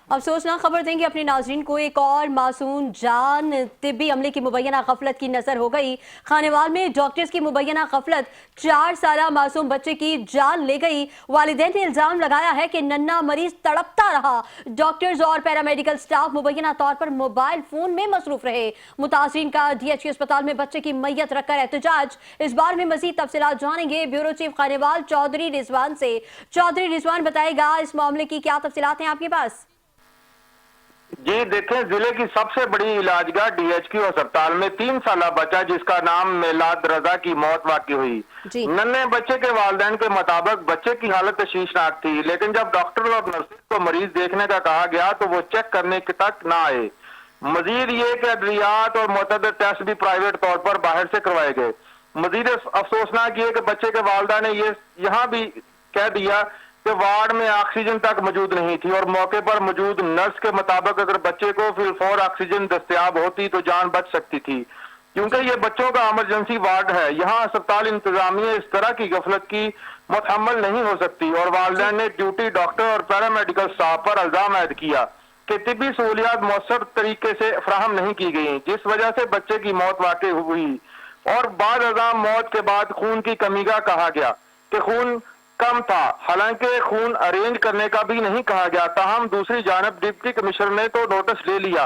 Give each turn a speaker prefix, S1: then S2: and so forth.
S1: अफसोसनाक खबर देंगे अपने नाजरीन को। एक और मासूम जान तिब्बी अमले की मुबैना गफलत की नजर हो गई। खानेवाल में डॉक्टर्स की मुबैना गफलत 4 साला मासूम बच्चे की जान ले गई। वालिदैन ने इल्जाम लगाया है कि नन्ना मरीज तड़पता रहा। डॉक्टर्स और पैरामेडिकल स्टाफ मुबैना तौर पर मोबाइल फोन में मसरूफ रहे। मुतासरीन का DHQ अस्पताल में बच्चे की मैयत रखकर एहतजाज। इस बार में मजीद तफसीलात जानेंगे ब्यूरो चीफ खानेवाल चौधरी रिजवान से। चौधरी रिजवान बताएगा इस मामले की क्या तफसीलात हैं आपके पास?
S2: जी देखें, जिले की सबसे बड़ी इलाजगाह DHQ अस्पताल में 3 साला बच्चा जिसका नाम मेलाद रजा की मौत वाकई हुई। नन्हे बच्चे के वालिदैन के मुताबिक बच्चे की हालत तशवीशनाक थी, लेकिन जब डॉक्टर और नर्सेज को मरीज देखने का कहा गया तो वो चेक करने तक ना आए। मजीद ये कि अद्वियात और मुतअद्दिद टेस्ट भी प्राइवेट तौर पर बाहर से करवाए गए। मजीद अफसोसनाक ये कि बच्चे के वालिदा ने ये यहाँ भी कह दिया कि वार्ड में ऑक्सीजन तक मौजूद नहीं थी और मौके पर मौजूद नर्स के मुताबिक अगर बच्चे को फिलफौर ऑक्सीजन दस्तयाब होती तो जान बच सकती थी। क्योंकि ये बच्चों का इमरजेंसी वार्ड है, यहाँ अस्पताल इंतजामिया इस तरह की गफलत की मुतहम्मल नहीं हो सकती और वालिदैन ने ड्यूटी डॉक्टर और पैरामेडिकल स्टाफ पर इल्जाम आयद किया कि तिब्बी सहूलियात मौसर तरीके से फराहम नहीं की गई, जिस वजह से बच्चे की मौत वाकई हुई। और बाद अज़ां मौत के बाद खून की कमी का कहा गया कि खून कम था, हालांकि खून अरेंज करने का भी नहीं कहा गया। ताहम दूसरी जानब डिप्टी कमिश्नर ने तो नोटिस ले लिया